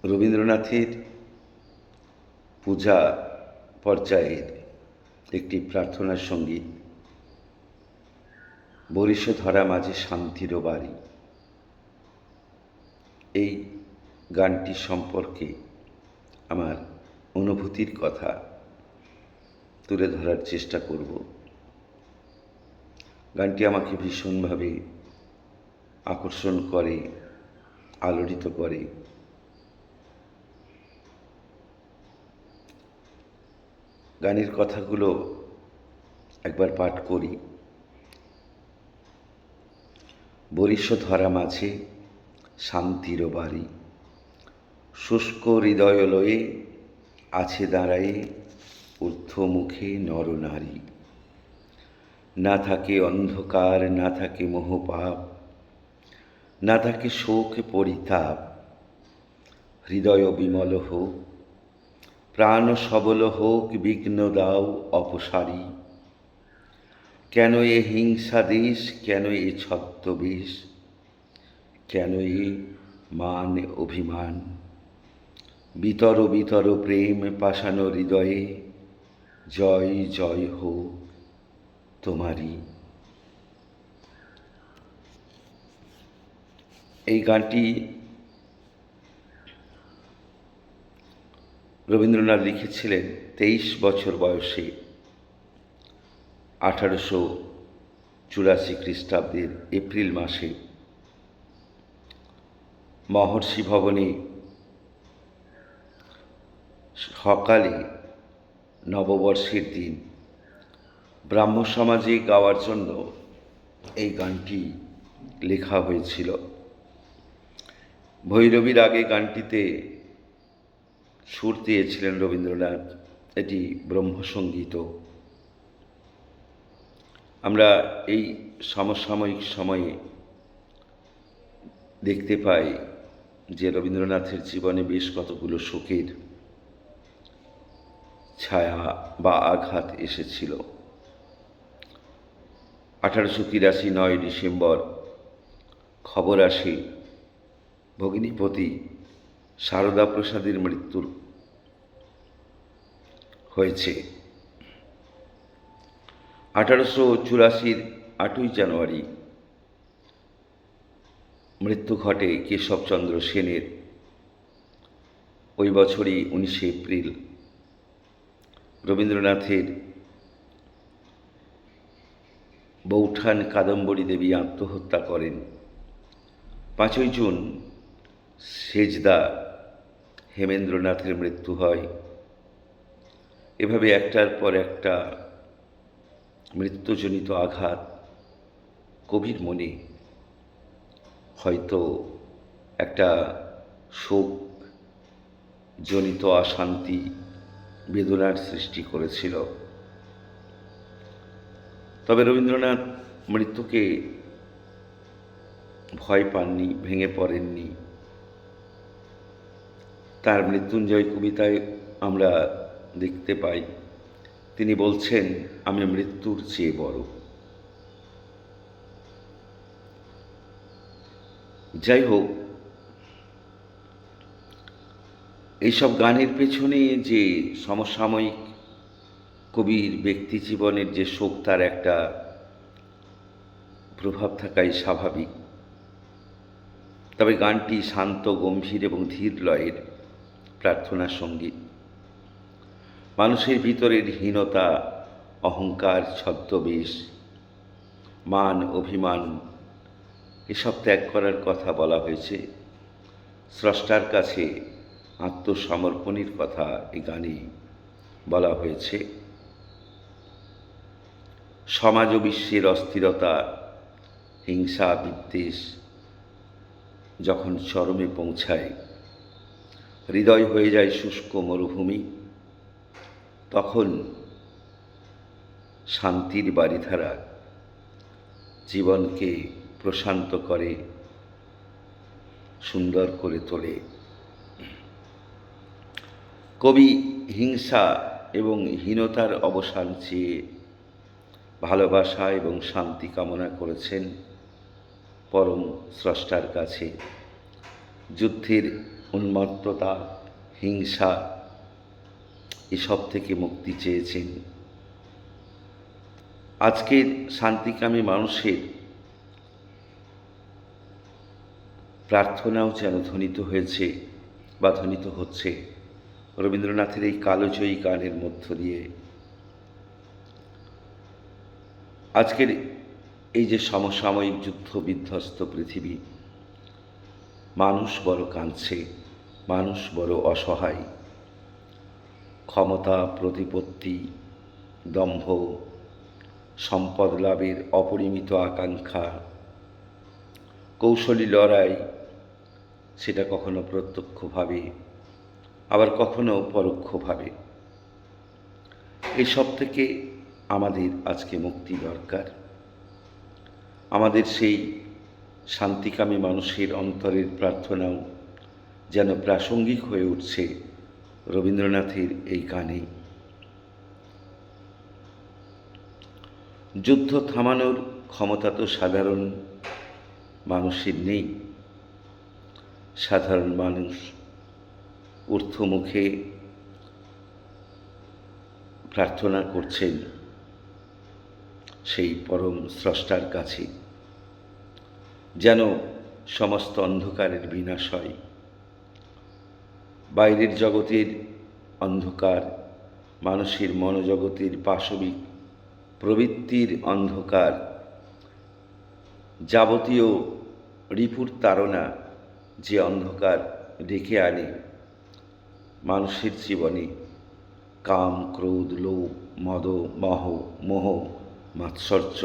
রবীন্দ্রনাথের পূজা পর্যায়ের একটি প্রার্থনার সঙ্গীত বরিশ ধরা মাঝে শান্তির বাড়ি। এই গানটি সম্পর্কে আমার অনুভূতির কথা তুলে ধরার চেষ্টা করব। গানটি আমাকে ভীষণভাবে আকর্ষণ করে, আলোড়িত করে। গানের কথাগুলো একবার পাঠ করি। বরিশ ধরা মাঝে শান্তির বাড়ি, শুষ্ক হৃদয় লয়ে আছে দাঁড়ায়ে ঊর্ধ্বমুখে নরনারী। না থাকে অন্ধকার, না থাকে মোহপাপ, না থাকে শোক পরিতাপ। হৃদয় বিমল হোক, প্রাণ সবল হোক, বিঘ্ন দাও অপসারী। কেন এ হিংসা দেশ, কেন এ ছদ্মবেশ, কেন এ মান অভিমান। বিতর বিতর প্রেম পাষাণ হৃদয়ে, জয় জয় হোক তোমারই। এই গানটি রবীন্দ্রনাথ লিখেছিলেন 23 বছর বয়সে 1884 খ্রিস্টাব্দের এপ্রিল মাসে মহর্ষি ভবনে সকালে নববর্ষের দিন ব্রাহ্ম সমাজে গাওয়ার জন্য এই গানটি লেখা হয়েছিল। ভৈরবীর আগে গানটিতে সুর দিয়েছিলেন রবীন্দ্রনাথ। এটি ব্রহ্মসঙ্গীত। আমরা এই সমসাময়িক সময়ে দেখতে পাই যে রবীন্দ্রনাথের জীবনে বেশ কতগুলো শোকের ছায়া বা আঘাত এসেছিল। 1883 9 ডিসেম্বর খবর আসে ভগিনীপতি সারদা প্রসাদের মৃত্যুর হয়েছে। 1884 8ই জানুয়ারি মৃত্যু ঘটে কেশবচন্দ্র সেনের। ওই বছরই 19 এপ্রিল রবীন্দ্রনাথের বৌঠান কাদম্বরী দেবী আত্মহত্যা করেন। 5ই জুন সেজদা হেমেন্দ্রনাথের মৃত্যু হয়। এভাবে একটার পর একটা মৃত্যুজনিত আঘাত কবির মনে হয়তো একটা শোকজনিত অশান্তি, বেদনার সৃষ্টি করেছিল। তবে রবীন্দ্রনাথ মৃত্যুকে ভয় পাননি, ভেঙে পড়েননি। তার মৃত্যুঞ্জয় কবিতায় আমরা দেখতে পাই তিনি বলছেন, আমি মৃত্যুর চেয়ে বড়। যাই হোক, এইসব গানের পেছনে যে সমসাময়িক কবির ব্যক্তি জীবনের যে শোক, তার একটা প্রভাব থাকাই স্বাভাবিক। তবে গানটি শান্ত, গম্ভীর এবং ধীর লয়ের প্রার্থনা সঙ্গীত। মানুষের ভিতরের হীনতা, অহংকার, ছদ্মবেশ, মান অভিমান এসব ত্যাগ করার কথা বলা হয়েছে। স্রষ্টার কাছে আত্মসমর্পণের কথা এই গানে বলা হয়েছে। সমাজ ও বিশ্বের অস্থিরতা, হিংসা, বিদ্বেষ যখন চরমে পৌঁছায়, হৃদয় হয়ে যায় শুষ্ক মরুভূমি, তখন শান্তির বারিধারা জীবনকে প্রশান্ত করে, সুন্দর করে তোলে। কবি হিংসা এবং হীনতার অবসান চেয়ে ভালোবাসা এবং শান্তি কামনা করেছেন পরম স্রষ্টার কাছে। যুদ্ধের উন্মত্ততা, হিংসা এসব থেকে মুক্তি চেয়েছেন। আজকের শান্তিকামী মানুষের প্রার্থনাও যেন ধ্বনিত হয়েছে বা ধ্বনিত হচ্ছে রবীন্দ্রনাথের এই কালোজয়ী গানের মধ্য দিয়ে। আজকের এই যে সমসাময়িক যুদ্ধ বিধ্বস্ত পৃথিবী, মানুষ বড় কাঁদছে, মানুষ বড় অসহায়। ক্ষমতা, প্রতিপত্তি, দম্ভ, সম্পদ লাভের অপরিমিত আকাঙ্ক্ষা, কৌশলী লড়াই, সেটা কখনো প্রত্যক্ষভাবে আবার কখনো পরোক্ষভাবে। এসব থেকে আমাদের আজকে মুক্তি দরকার। আমাদের সেই শান্তিকামী মানুষের অন্তরের প্রার্থনাও যেন প্রাসঙ্গিক হয়ে উঠছে রবীন্দ্রনাথের এই গানে। যুদ্ধ থামানোর ক্ষমতা তো সাধারণ মানুষের নেই। সাধারণ মানুষ ঊর্ধ্বমুখে প্রার্থনা করছেন সেই পরম স্রষ্টার কাছে, যেন সমস্ত অন্ধকারের বিনাশ হয়। বাইরের জগতের অন্ধকার, মানুষের মনোজগতের পাশবিক প্রবৃত্তির অন্ধকার, যাবতীয় রিপুর তাড়না যে অন্ধকার ডেকে আনে মানুষের জীবনে, কাম, ক্রোধ, লোভ, মদ, মোহ, মাৎসর্য,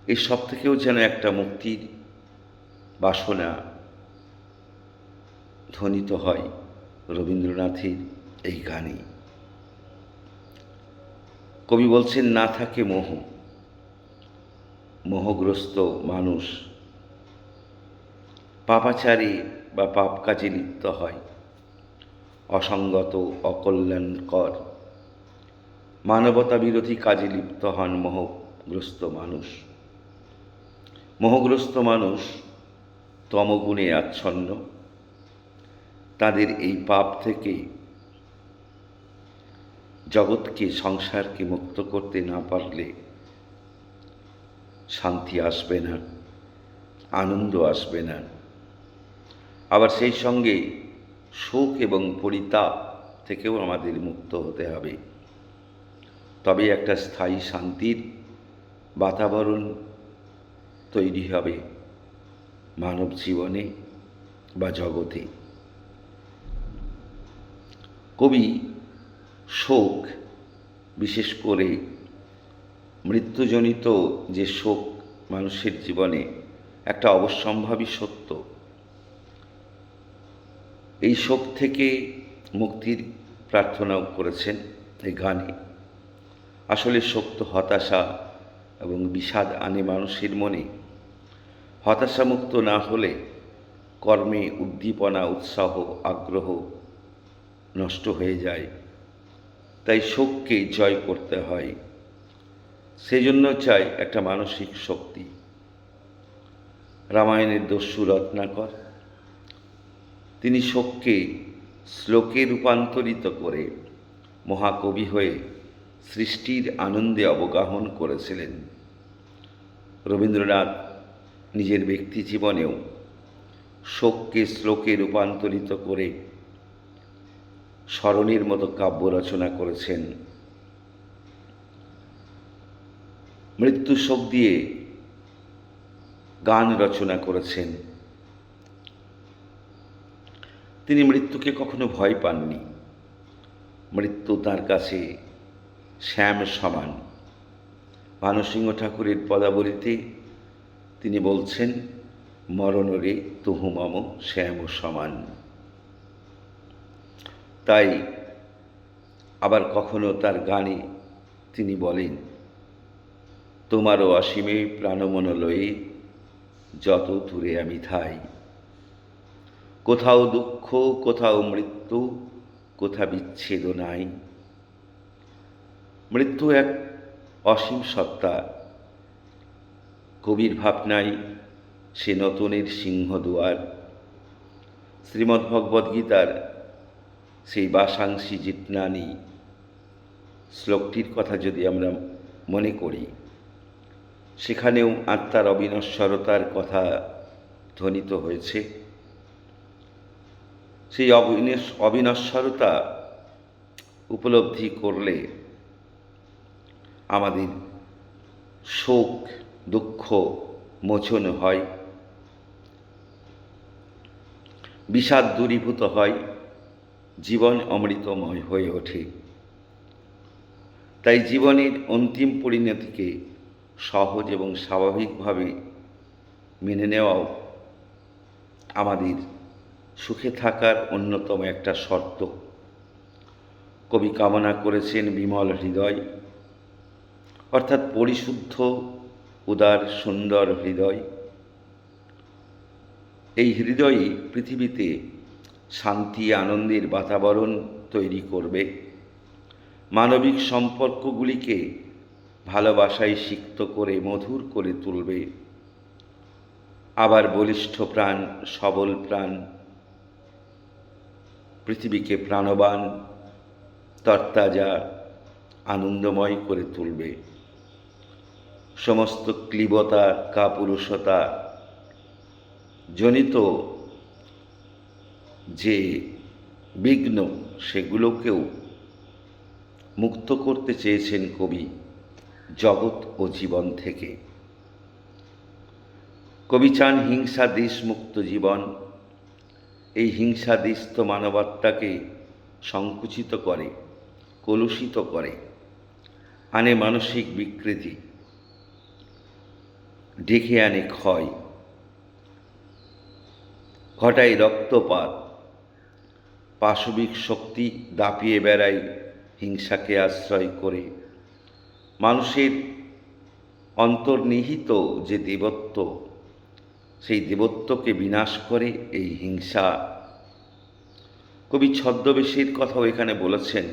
এসব থেকেও যেন একটা মুক্তির বাসনা ধ্বনিত হয় রবীন্দ্রনাথের এই গানে। কবি বলছেন, না থাকে মোহ, মোহগ্রস্ত মানুষ পাপাচারে বা পাপ কাজে লিপ্ত হয়, অসঙ্গত, অকল্যাণকর, মানবতা বিরোধী কাজে লিপ্ত হন মোহগ্রস্ত মানুষ। মোহগ্রস্ত মানুষ তমগুণে আচ্ছন্ন। তাদের এই পাপ থেকে জগৎকে, সংসারকে মুক্ত করতে না পারলে শান্তি আসবে না, আনন্দ আসবে না। আবার সেই সঙ্গে শোক এবং পরিতাপ থেকেও আমাদের মুক্ত হতে হবে। তবে একটা স্থায়ী শান্তির বাতাবরণ তৈরি হবে মানব জীবনে বা জগতে। কবি শোক, বিশেষ করে মৃত্যুজনিত যে শোক মানুষের জীবনে একটা অবশ্যম্ভাবী সত্য, এই শোক থেকে মুক্তির প্রার্থনাও করেছেন এই গানে। আসলে শোক তো হতাশা এবং বিষাদ আনে মানুষের মনে। হতাশামুক্ত না হলে কর্মে উদ্দীপনা, উৎসাহ, আগ্রহ নষ্ট হয়ে যায়। তাই শোককে জয় করতে হয়। সেজন্য চাই একটা মানসিক শক্তি। রামায়ণের দস্যু রত্নাকর, তিনি শোককে শ্লোকে রূপান্তরিত করে মহাকবি হয়ে সৃষ্টির আনন্দে অবগাহন করেছিলেন। রবীন্দ্রনাথ নিজের ব্যক্তি জীবনেও শোককে শ্লোকে রূপান্তরিত করে স্মরণের মতো কাব্য রচনা করেছেন। মৃত্যু শোক দিয়ে গান রচনা করেছেন। তিনি মৃত্যুকে কখনো ভয় পাননি। মৃত্যু তাঁর কাছে শ্যাম সমান। ভানুসিংহ ঠাকুরের পদাবলিতে তিনি বলছেন, মরণরে তুহু মম শ্যাম সমান। তাই আবার কখনো তার গানে তিনি বলেন, তোমারও অসীমে প্রাণমন লয়ে যত দূরে আমি থাই, কোথাও দুঃখ, কোথাও মৃত্যু, কোথা বিচ্ছেদ নাই। মৃত্যু এক অসীম সত্তা। কবির ভাবনায় সে নতুনের সিংহদুয়ার। শ্রীমদ্ভগবদ্গীতার সেই বাসাংসি জিটনানি শ্লোকটির কথা যদি আমরা মনে করি, সেখানেও আত্মার অবিনশ্বরতার কথা ধ্বনিত হয়েছে। সেই অবিনশ্বরতা উপলব্ধি করলে আমাদের শোক দুঃখ মোচন হয়, বিষাদ দূরীভূত হয়, জীবন অমৃতময় হয়ে ওঠে। তাই জীবনের অন্তিম পরিণতিকে সহজ এবং স্বাভাবিকভাবে মেনে নেওয়াও আমাদের সুখে থাকার অন্যতম একটা শর্ত। কবি কামনা করেছেন বিমল হৃদয়, অর্থাৎ পরিশুদ্ধ উদার সুন্দর হৃদয়। এই হৃদয়ই পৃথিবীতে শান্তি আনন্দের বাতাবরণ তৈরি করবে, মানবিক সম্পর্কগুলিকে ভালোবাসায় সিক্ত করে মধুর করে তুলবে, আবার বলিষ্ঠ প্রাণ সবল প্রাণ পৃথিবীকে প্রাণবান তরতাজা আনন্দময় করে তুলবে। সমস্ত ক্লীবতা কাপুরুষতা জনিত যে বিঘ্ন, সেগুলোকেও মুক্ত করতে চেয়েছেন কবি জগৎ ও জীবন থেকে। কবি চান হিংসা দেশমুক্ত জীবন। এই হিংসা দিস্ত মানবাত্মাকে সংকুচিত করে, কলুষিত করে, আনে মানসিক বিকৃতি, ডেকে আনে ক্ষয়, ঘটায় রক্তপাত। পাশবিক শক্তি দাপিয়ে বেড়ায় হিংসাকে আশ্রয় করে। মানুষের অন্তর্নিহিত যে দেবত্ব, সেই দেবত্বকে বিনাশ করে এই হিংসা। কবি ছদ্মবেশের কথাও এখানে বলেছেন।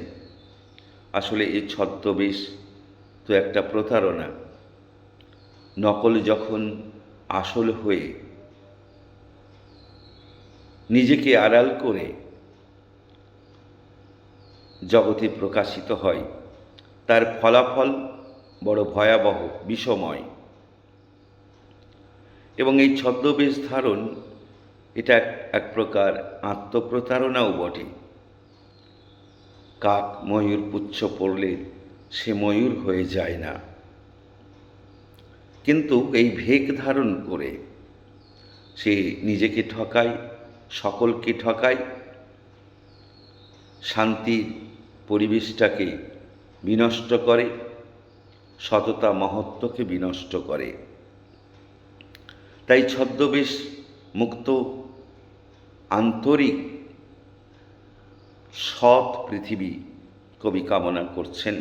আসলে এই ছদ্মবেশ তো একটা প্রতারণা। নকল যখন আসল হয়ে নিজেকে আড়াল করে জগতে প্রকাশিত হয়, তার ফলাফল বড় ভয়াবহ, বিষময়। এবং এই ছদ্মবেশ ধারণ এটা এক প্রকার আত্মপ্রতারণাও বটে। কাক ময়ূর পুচ্ছ পড়লে সে ময়ূর হয়ে যায় না, কিন্তু এই ভেক ধারণ করে সে নিজেকে ঠকায়, সকলকে ঠকায়, শান্তির পরিবেশটাকে বিনষ্ট করে, সততা মহত্বকে বিনষ্ট করে। তাই ছদ্মবেশ মুক্ত আন্তরিক সৎ পৃথিবী কবি কামনা করছেন।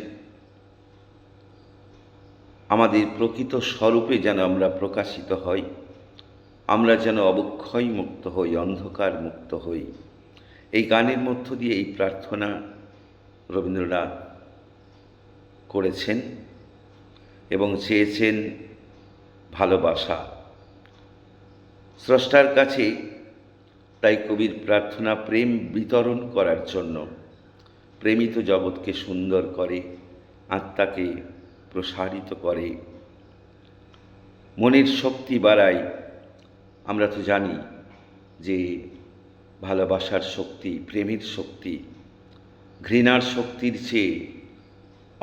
আমাদের প্রকৃত স্বরূপে যেন আমরা প্রকাশিত হই, আমরা যেন অবক্ষয় মুক্ত হই, অন্ধকার মুক্ত হই। এই গানের মধ্য দিয়ে এই প্রার্থনা রবীন্দ্রনাথ করেছেন এবং চেয়েছেন ভালোবাসা স্রষ্টার কাছে। তাই কবির প্রার্থনা প্রেম বিতরণ করার জন্য। প্রেমিত জগৎকে সুন্দর করে, আত্মাকে প্রসারিত করে, মনের শক্তি বাড়ায়। আমরা তো জানি যে ভালোবাসার শক্তি, প্রেমের শক্তি ঘৃণার শক্তির চেয়ে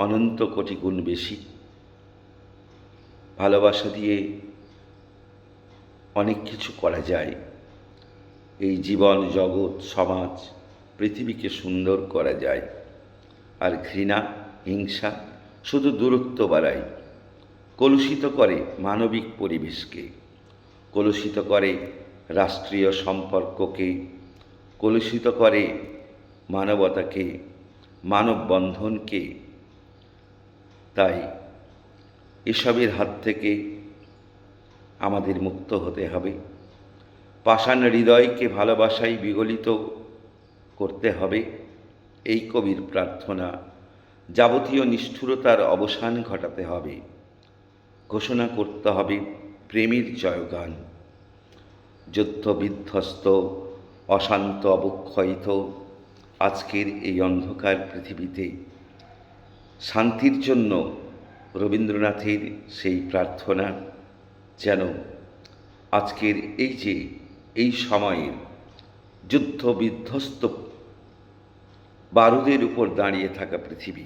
অনন্ত কোটি গুণ বেশি। ভালোবাসা দিয়ে অনেক কিছু করা যায়। এই জীবন, জগৎ, সমাজ, পৃথিবীকে সুন্দর করা যায়। আর ঘৃণা, হিংসা শুধু দূরত্ব বাড়ায়, কলুষিত করে মানবিক পরিবেশকে, কলুষিত করে রাষ্ট্রীয় সম্পর্ককে, কলুষিত করে মানবতাকে, মানববন্ধনকে। তাই এসবের হাত থেকে আমাদের মুক্ত হতে হবে। পাষাণ হৃদয়কে ভালোবাসায় বিগলিত করতে হবে। এই কবির প্রার্থনা। যাবতীয় নিষ্ঠুরতার অবসান ঘটাতে হবে, ঘোষণা করতে হবে প্রেমের জয়গান। যুদ্ধ বিধ্বস্ত অশান্ত অবক্ষয়িত আজকের এই অন্ধকার পৃথিবীতে শান্তির জন্য রবীন্দ্রনাথের সেই প্রার্থনা যেন আজকের এই সময়ের যুদ্ধ বিধ্বস্ত বারুদের উপর দাঁড়িয়ে থাকা পৃথিবী,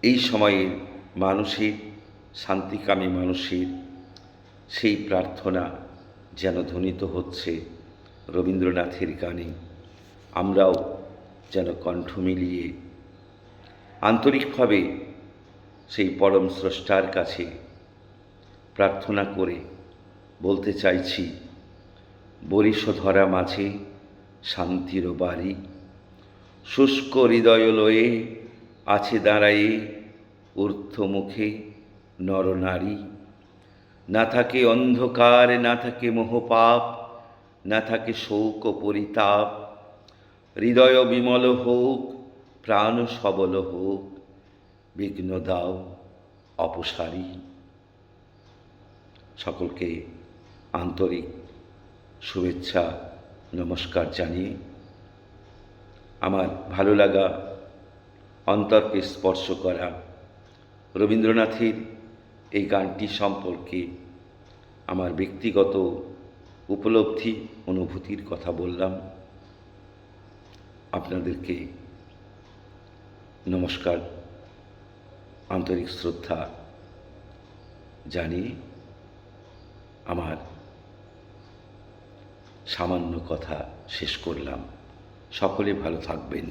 এই সময়ের মানুষের, শান্তিকামী মানুষের সেই প্রার্থনা যেন ধ্বনিত হচ্ছে রবীন্দ্রনাথের গানে। আমরাও যেন কণ্ঠ মিলিয়ে আন্তরিকভাবে সেই পরম স্রষ্টার কাছে প্রার্থনা করে বলতে চাইছি, বরিশধরা মাঝে শান্তির বাড়ি, শুষ্ক হৃদয় লয়ে আছে দাঁড়ায়ে ঊর্ধ্বমুখে নরনারী। না থাকে অন্ধকার, না থাকে মোহপাপ, না থাকে শোক পরিতাপ, হৃদয় বিমল হোক, প্রাণ সবল হোক, বিঘ্ন দাও অপসারী। সকলকে আন্তরিক শুভেচ্ছা নমস্কার জানিয়ে আমার ভালো লাগা, অন্তরকে স্পর্শ করা রবীন্দ্রনাথের এই গানটি সম্পর্কে আমার ব্যক্তিগত উপলব্ধি, অনুভূতির কথা বললাম। আপনাদেরকে নমস্কার, আন্তরিক শ্রদ্ধা জানিয়ে আমার সামান্য কথা শেষ করলাম। সকলে ভালো থাকবেন।